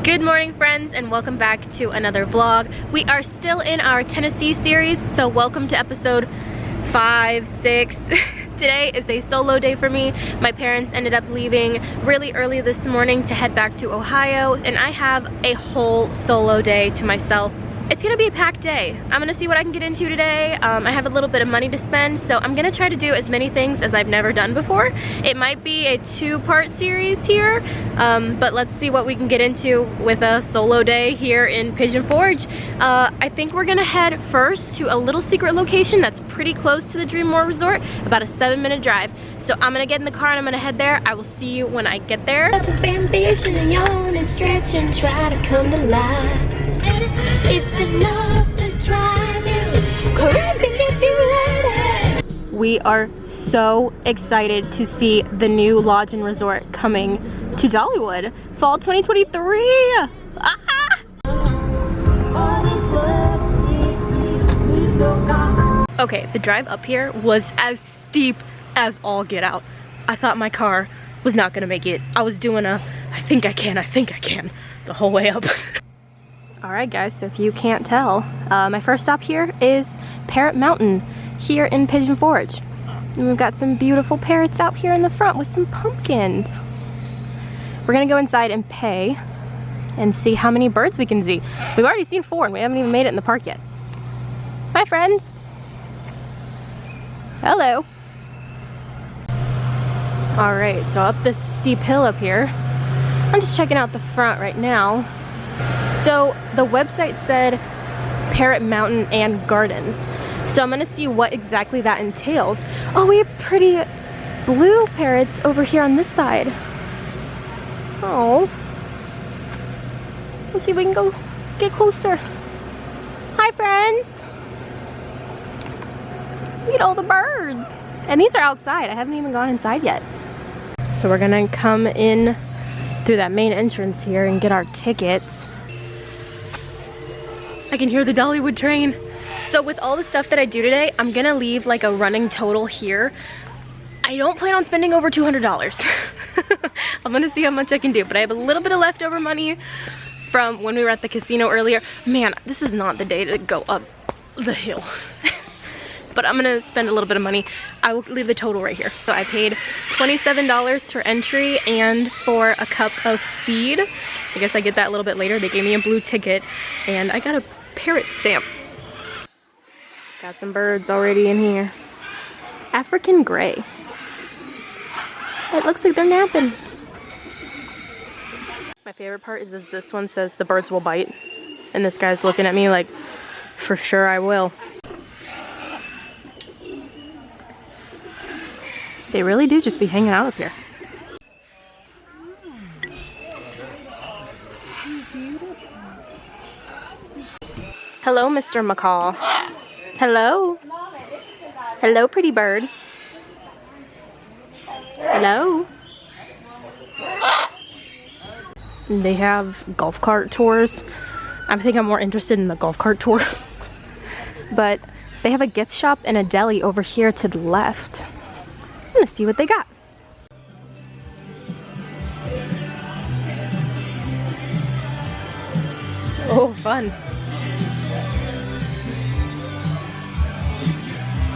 Good morning, friends, and welcome back to another vlog. We are still in our Tennessee series, so welcome to episode 5, 6. Today is a solo day for me. My parents ended up leaving really early this morning to head back to Ohio, and I have a whole solo day to myself. It's gonna be a packed day. I'm gonna see what I can get into today. I have a little bit of money to spend, so I'm gonna try to do as many things as I've never done before. It might be a 2-part series here, but let's see what we can get into with a solo day here in Pigeon Forge. I think we're gonna head first to a little secret location that's pretty close to the Dreammore Resort, about a 7-minute drive. So I'm gonna get in the car and I'm gonna head there. I will see you when I get there. Ambition and yawn and stretch and try to come to life. It's enough to drive you crazy if you're ready. We are so excited to see the new lodge and resort coming to Dollywood. Fall 2023! Ah! Okay, the drive up here was as steep as all get out. I thought my car was not gonna make it. I was doing a I think I can the whole way up. Alright guys, so if you can't tell, my first stop here is Parrot Mountain here in Pigeon Forge. And we've got some beautiful parrots out here in the front with some pumpkins. We're gonna go inside and pay and see how many birds we can see. We've already seen 4 and we haven't even made it in the park yet. Hi friends! Hello! Alright, so up this steep hill up here. I'm just checking out the front right now. So the website said Parrot Mountain and Gardens. So I'm gonna see what exactly that entails. Oh, we have pretty blue parrots over here on this side. Oh. Let's see if we can go get closer. Hi friends! Look at all the birds. And these are outside. I haven't even gone inside yet. So we're gonna come in through that main entrance here and get our tickets. I can hear the Dollywood train. So with all the stuff that I do today, I'm gonna leave like a running total here. I don't plan on spending over $200. I'm gonna see how much I can do, but I have a little bit of leftover money from when we were at the casino earlier. Man, this is not the day to go up the hill. But I'm gonna spend a little bit of money. I will leave the total right here. So I paid $27 for entry and for a cup of feed. I guess I get that a little bit later. They gave me a blue ticket and I got a parrot stamp. Got some birds already in here. African gray. It looks like they're napping. My favorite part is this one says the birds will bite. And this guy's looking at me like, for sure I will. They really do just be hanging out up here. Hello, Mr. Macaw. Hello. Hello, pretty bird. Hello. They have golf cart tours. I think I'm more interested in the golf cart tour. But they have a gift shop and a deli over here to the left. I'm gonna see what they got. Oh, fun.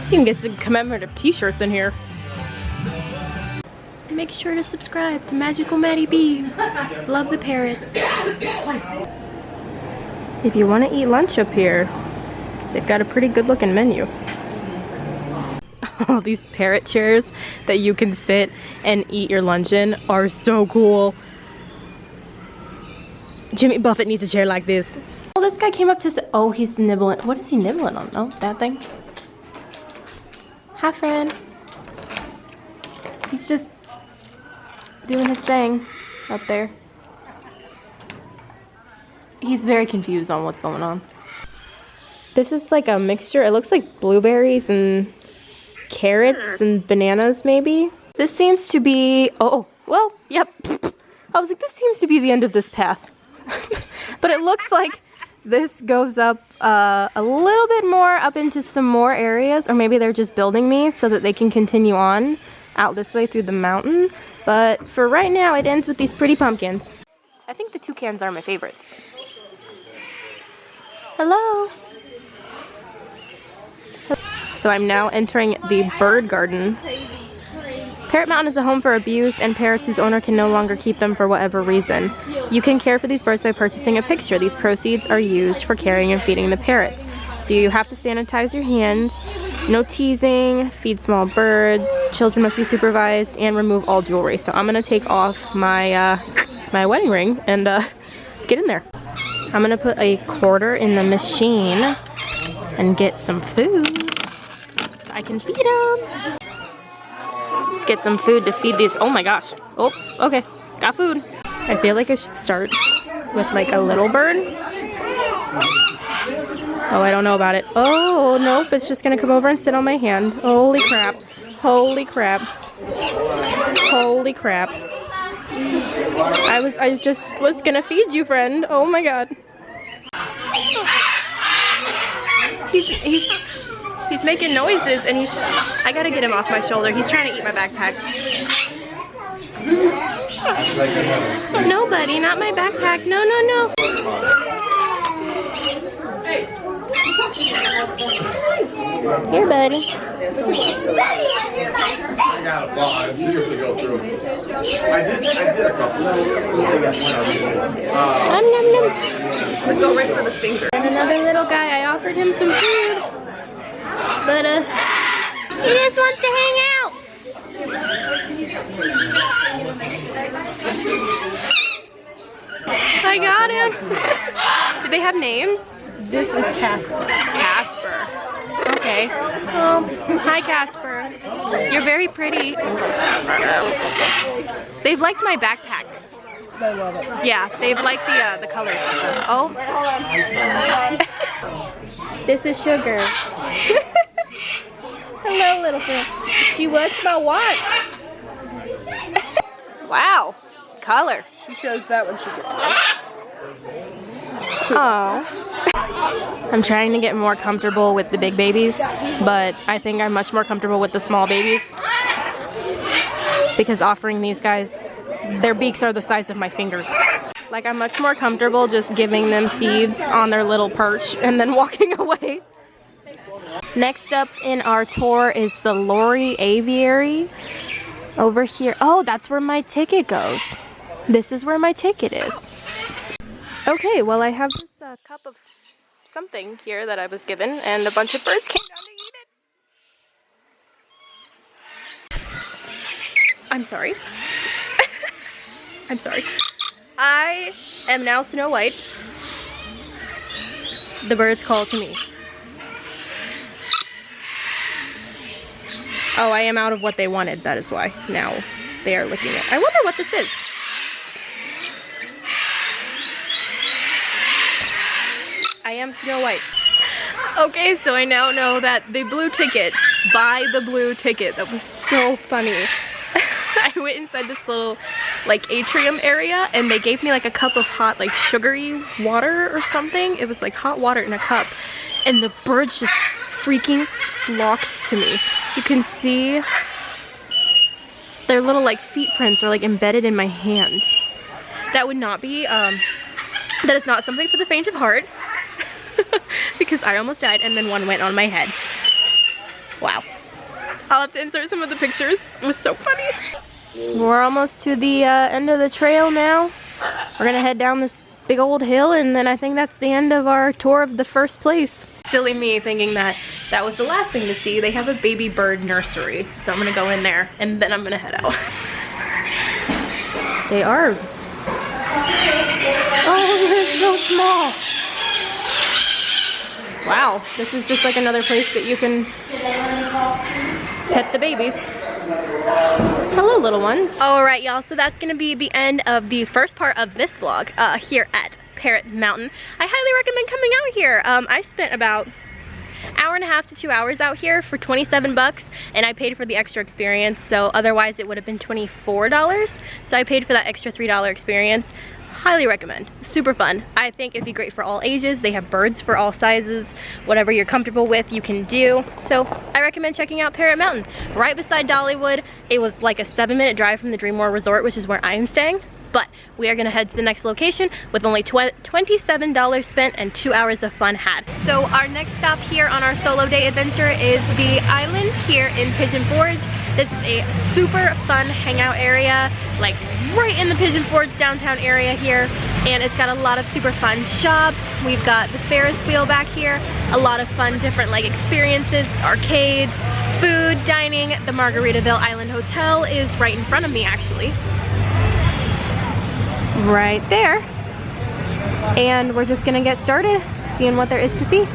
You can get some commemorative t-shirts in here. Make sure to subscribe to Magical Maddie B. Love the parrots. If you want to eat lunch up here, they've got a pretty good looking menu. All these parrot chairs that you can sit and eat your lunch in are so cool. Jimmy Buffett needs a chair like this. Oh, this guy came up to say, oh, he's nibbling. What is he nibbling on? Oh, that thing. Hi, friend. He's just doing his thing up there. He's very confused on what's going on. This is like a mixture. It looks like blueberries and carrots and bananas, maybe. This seems to be, oh, well, yep. I was like, this seems to be the end of this path. But it looks like this goes up a little bit more up into some more areas, or maybe they're just building these so that they can continue on out this way through the mountain. But for right now, it ends with these pretty pumpkins. I think the toucans are my favorite. Hello. So I'm now entering the bird garden. Parrot Mountain is a home for abused and parrots whose owner can no longer keep them for whatever reason. You can care for these birds by purchasing a picture. These proceeds are used for caring and feeding the parrots. So you have to sanitize your hands, no teasing, feed small birds, children must be supervised, and remove all jewelry. So I'm gonna take off my my wedding ring and get in there. I'm gonna put a quarter in the machine and get some food so I can feed them. Let's get some food to feed these. Oh my gosh. Oh, okay. Got food. I feel like I should start with like a little bird. Oh, I don't know about it. Oh, nope. It's just gonna come over and sit on my hand. Holy crap. Holy crap. Holy crap. I just was gonna feed you, friend. Oh my god. He's making noises and I gotta get him off my shoulder. He's trying to eat my backpack. No, buddy, not my backpack. No, no, no. Here, buddy. I got a ball. It's easier to go through. I did a couple. Nom, nom. Let's go right for the finger. And another little guy, I offered him some food. But he just wants to hang out. I got him. Do they have names? This is Casper. Casper. Okay. Oh, hi Casper. You're very pretty. They've liked my backpack. I love it. Yeah, they've liked the colors and stuff. Oh. This is Sugar. Hello, little friend. She wants my watch. Wow. Color. She shows that when she gets home. Oh. I'm trying to get more comfortable with the big babies, but I think I'm much more comfortable with the small babies. Because offering these guys, their beaks are the size of my fingers. Like, I'm much more comfortable just giving them seeds on their little perch and then walking away. Next up in our tour is the Lorry Aviary. Over here. Oh, that's where my ticket goes. This is where my ticket is. Okay, well, I have this cup of something here that I was given, and a bunch of birds came down to eat it. I'm sorry. I'm sorry. I am now Snow White. The birds call to me. Oh, I am out of what they wanted. That is why now they are licking it. I wonder what this is. I am Snow White. Okay, so I now know that the blue ticket, buy the blue ticket. That was so funny. I went inside this little like atrium area and they gave me like a cup of hot like sugary water or something. It was like hot water in a cup and the birds just freaking flocked to me. You can see their little like feet prints are like embedded in my hand. That would not be, that is not something for the faint of heart. Because I almost died and then one went on my head. Wow. I'll have to insert some of the pictures. It was so funny. We're almost to the end of the trail now. We're gonna head down this big old hill and then I think that's the end of our tour of the first place. Silly me thinking that that was the last thing to see. They have a baby bird nursery. So I'm gonna go in there and then I'm gonna head out. They are. Oh, they're so small. Wow, this is just like another place that you can pet the babies. Hello, little ones. All right, y'all, so that's gonna be the end of the first part of this vlog here at Parrot Mountain. I highly recommend coming out here. I spent about an hour and a half to 2 hours out here for 27 bucks and I paid for the extra experience, so otherwise it would have been $24. So I paid for that extra $3 experience. Highly recommend. Super fun. I think it'd be great for all ages. They have birds for all sizes. Whatever you're comfortable with, you can do. So I recommend checking out Parrot Mountain. Right beside Dollywood. It was like a 7-minute drive from the Dreamworld Resort, which is where I'm staying. But we are gonna head to the next location with only $27 spent and 2 hours of fun had. So our next stop here on our solo day adventure is the island here in Pigeon Forge. This is a super fun hangout area, like right in the Pigeon Forge downtown area here. And it's got a lot of super fun shops. We've got the Ferris wheel back here, a lot of fun different like experiences, arcades, food, dining. The Margaritaville Island Hotel is right in front of me actually. Right there. And we're just gonna get started seeing what there is to see.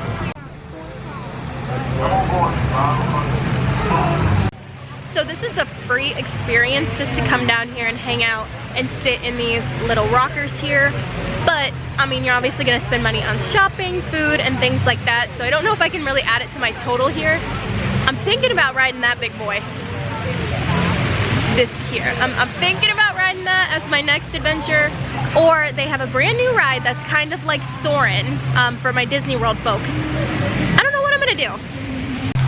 So this is a free experience just to come down here and hang out and sit in these little rockers here. But I mean, you're obviously gonna spend money on shopping, food, and things like that. So I don't know if I can really add it to my total here. I'm thinking about riding that big boy. This here. I'm thinking about riding that as my next adventure. Or they have a brand new ride that's kind of like Soarin' for my Disney World folks. I don't know what I'm gonna do.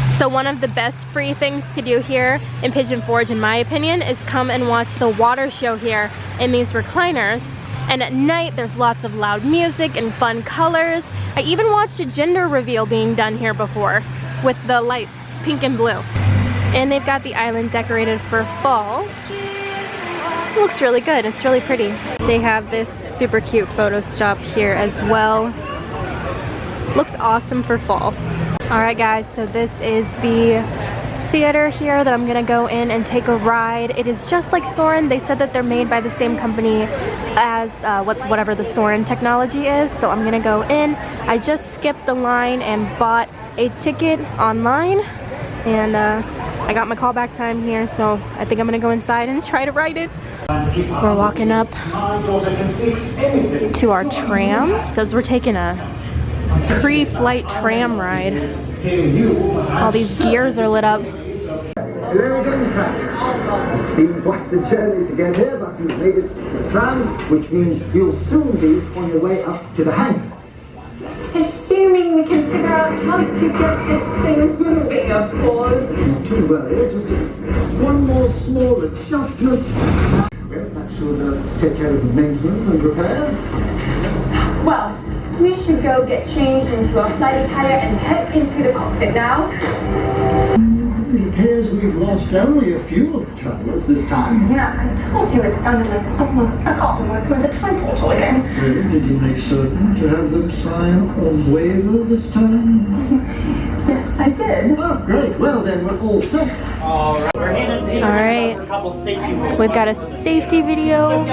So one of the best free things to do here in Pigeon Forge, in my opinion, is come and watch the water show here in these recliners. And at night, there's lots of loud music and fun colors. I even watched a gender reveal being done here before with the lights, pink and blue. And they've got the island decorated for fall. It looks really good, it's really pretty. They have this super cute photo stop here as well. Looks awesome for fall. Alright guys, so this is the theater here that I'm gonna go in and take a ride. It is just like Soarin'. They said that they're made by the same company as whatever the Soarin' technology is, so I'm gonna go in. I just skipped the line and bought a ticket online, and I got my callback time here, so I think I'm gonna go inside and try to ride it. We're walking up to our tram. It says we're taking a pre-flight tram ride. All these gears are lit up. Hello again, travellers. It's been quite the journey to get here, but you've made it to the tram, which means you'll soon be on your way up to the hangar. Assuming we can figure out how to get this thing moving, of course. Not to worry, just one more small adjustment. Well, that should take care of the maintenance and repairs. Well, we should go get changed into our flight attire and head into the cockpit now. It appears we've lost only a few of the travellers this time. Yeah, I told you it sounded like someone snuck off and went through the time portal again. Really? Did you make certain to have them sign a waiver this time? Yes, I did. Oh, great. Well, then we're all set. Alright, we've got a safety video,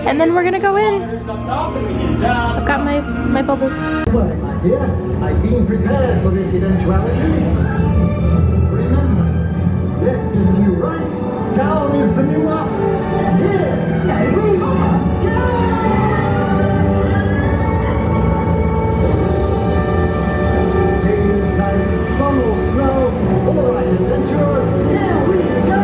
and then we're gonna go in. I've got my bubbles. Well, my dear, I've been prepared for this eventuality. Remember, left is the new right, down is the new up, and here we are. Taking time, sun or snow, all right, adventurers, here we go.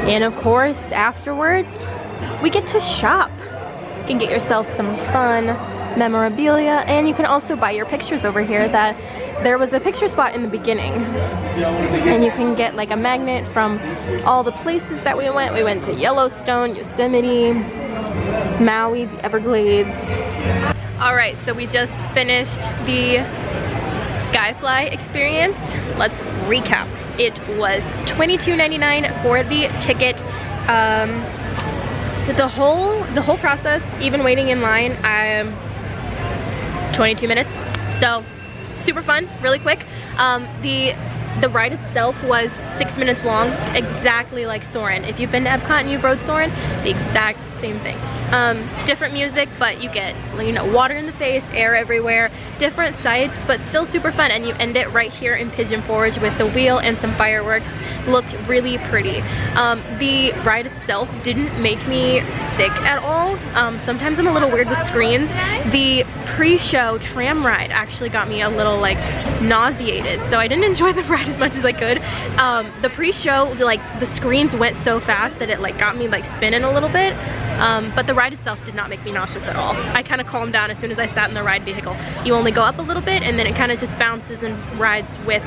And of course, afterwards, we get to shop. You can get yourself some fun memorabilia, and you can also buy your pictures over here. That there was a picture spot in the beginning, and you can get like a magnet from all the places that we went. We went to Yellowstone, Yosemite, Maui, the Everglades. All right, so we just finished the Skyfly experience. Let's recap. It was $22.99 for the ticket. The whole process, even waiting in line, 22 minutes. So super fun, really quick. The ride itself was 6 minutes long, exactly like Soarin'. If you've been to Epcot and you've rode Soarin', the exact same thing. Different music, but you get, you know, water in the face, air everywhere, different sights, but still super fun. And you end it right here in Pigeon Forge with the wheel and some fireworks. Looked really pretty. The ride itself didn't make me sick at all. Sometimes I'm a little weird with screens. The pre-show tram ride actually got me a little like nauseated, so I didn't enjoy the ride as much as I could. The pre-show, like the screens went so fast that it like got me like spinning a little bit. But the ride itself did not make me nauseous at all. I kind of calmed down as soon as I sat in the ride vehicle. You only go up a little bit and then it kind of just bounces and rides with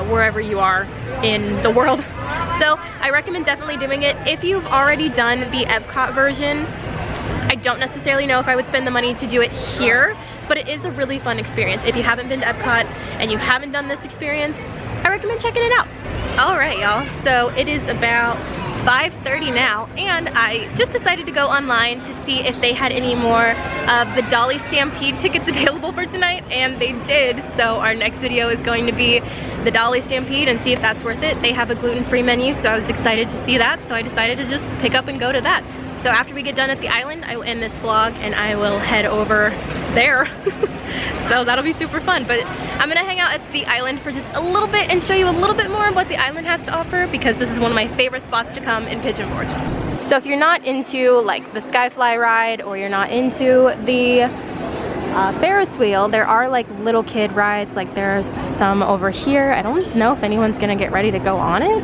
wherever you are in the world. So I recommend definitely doing it. If you've already done the Epcot version, I don't necessarily know if I would spend the money to do it here, but it is a really fun experience. If you haven't been to Epcot and you haven't done this experience, I recommend checking it out. All right, y'all, so it is about 5:30 now, and I just decided to go online to see if they had any more of the Dolly Stampede tickets available for tonight, and they did. So our next video is going to be the Dolly Stampede and see if that's worth it. They have a gluten-free menu, so I was excited to see that, so I decided to just pick up and go to that. So after we get done at the island, I will end this vlog and I will head over there. So that'll be super fun. But I'm gonna hang out at the island for just a little bit and show you a little bit more of what the island has to offer, because this is one of my favorite spots to come in Pigeon Forge. So if you're not into like the Skyfly ride, or you're not into the Ferris wheel, there are like little kid rides. Like there's some over here. I don't know if anyone's gonna get ready to go on it.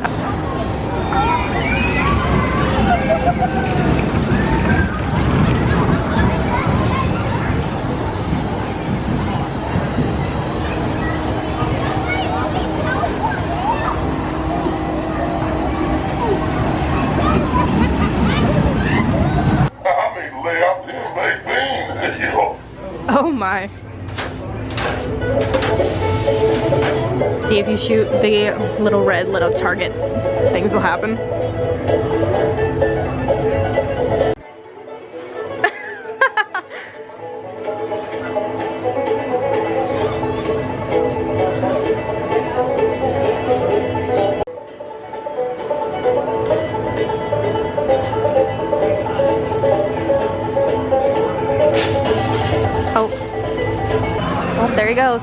Oh my. See, if you shoot the little red lit up target, things will happen. There he goes.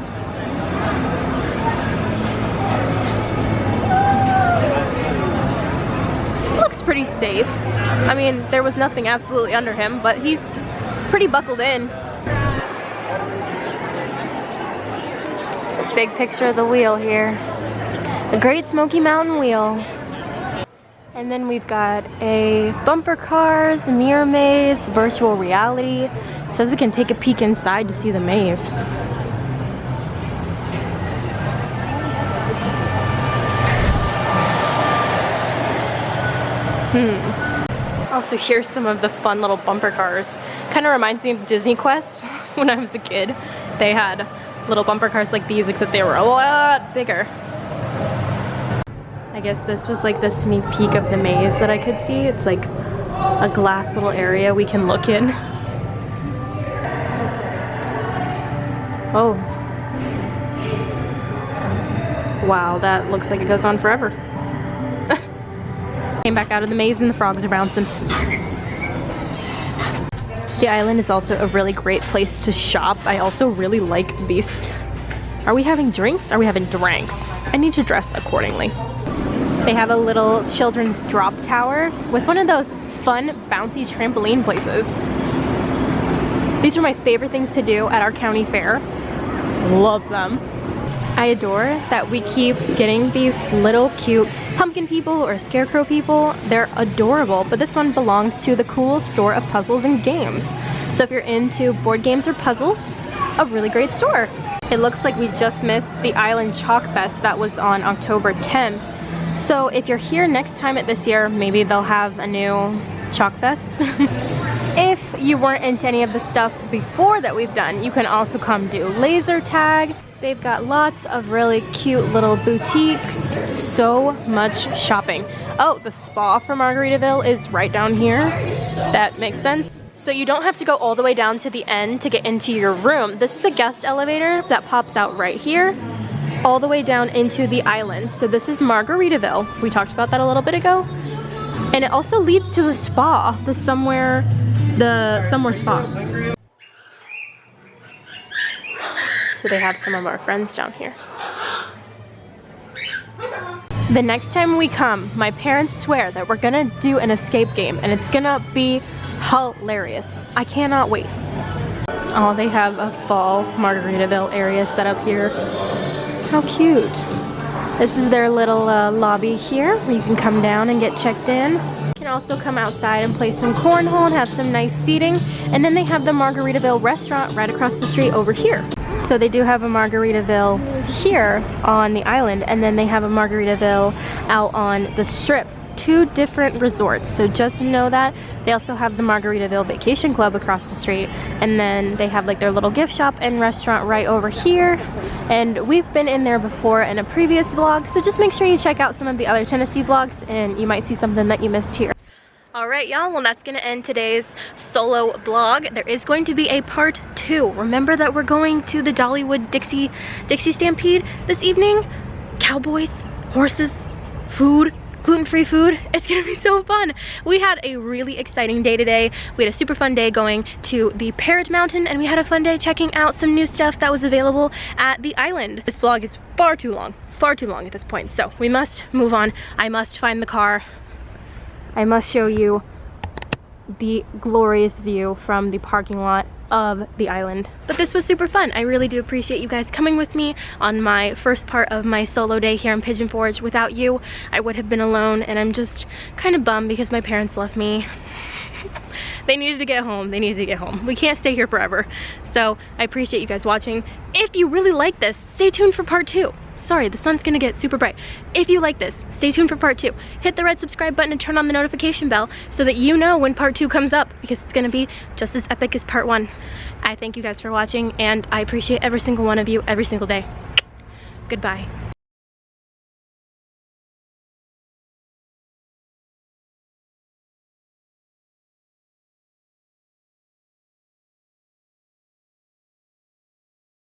Looks pretty safe. I mean, there was nothing absolutely under him, but he's pretty buckled in. It's a big picture of the wheel here. The Great Smoky Mountain Wheel. And then we've got a bumper cars, mirror maze, virtual reality. It says we can take a peek inside to see the maze. Also, here's some of the fun little bumper cars. Kind of reminds me of Disney Quest when I was a kid. They had little bumper cars like these, except they were a lot bigger. I guess this was like the sneak peek of the maze that I could see. It's like a glass little area we can look in. Oh. Wow, that looks like it goes on forever. Came back out of the maze and the frogs are bouncing. The island is also a really great place to shop. I also really like these. Are we having drinks? Are we having drinks? I need to dress accordingly. They have a little children's drop tower with one of those fun bouncy trampoline places. These are my favorite things to do at our county fair. Love them. I adore that we keep getting these little cute pumpkin people or scarecrow people. They're adorable, but this one belongs to the cool store of puzzles and games. So if you're into board games or puzzles, a really great store. It looks like we just missed the Island Chalk Fest that was on October 10th. So if you're here next time at this year, maybe they'll have a new Chalk Fest. If you weren't into any of the stuff before that we've done, you can also come do laser tag. They've got lots of really cute little boutiques. So much shopping. Oh, the spa for Margaritaville is right down here. That makes sense. So you don't have to go all the way down to the end to get into your room. This is a guest elevator that pops out right here, all the way down into the island. So this is Margaritaville. We talked about that a little bit ago. And it also leads to the spa, the Somewhere Spa. So they have some of our friends down here. The next time we come, my parents swear that we're gonna do an escape game and it's gonna be hilarious. I cannot wait. Oh, they have a fall Margaritaville area set up here. How cute. This is their little lobby here where you can come down and get checked in. You can also come outside and play some cornhole and have some nice seating. And then they have the Margaritaville restaurant right across the street over here. So they do have a Margaritaville here on the island, and then they have a Margaritaville out on the strip. Two different resorts, so just know that. They also have the Margaritaville Vacation Club across the street, and then they have like their little gift shop and restaurant right over here. And we've been in there before in a previous vlog, so just make sure you check out some of the other Tennessee vlogs and you might see something that you missed here. Alright y'all, well that's gonna end today's solo vlog. There is going to be a part 2. Remember that we're going to the Dollywood Dixie Stampede this evening? Cowboys, horses, food, gluten-free food. It's gonna be so fun. We had a really exciting day today. We had a super fun day going to the Parrot Mountain, and we had a fun day checking out some new stuff that was available at the island. This vlog is far too long at this point, so we must move on. I must find the car. I must show you the glorious view from the parking lot of the island. But this was super fun. I really do appreciate you guys coming with me on my first part of my solo day here in Pigeon Forge. Without you, I would have been alone, and I'm just kind of bummed because my parents left me. They needed to get home. They needed to get home. We can't stay here forever. So I appreciate you guys watching. If you really like this, stay tuned for part 2. Sorry, the sun's gonna get super bright. If you like this, stay tuned for part 2. Hit the red subscribe button and turn on the notification bell so that you know when part 2 comes up, because it's gonna be just as epic as part 1. I thank you guys for watching, and I appreciate every single one of you every single day. Goodbye.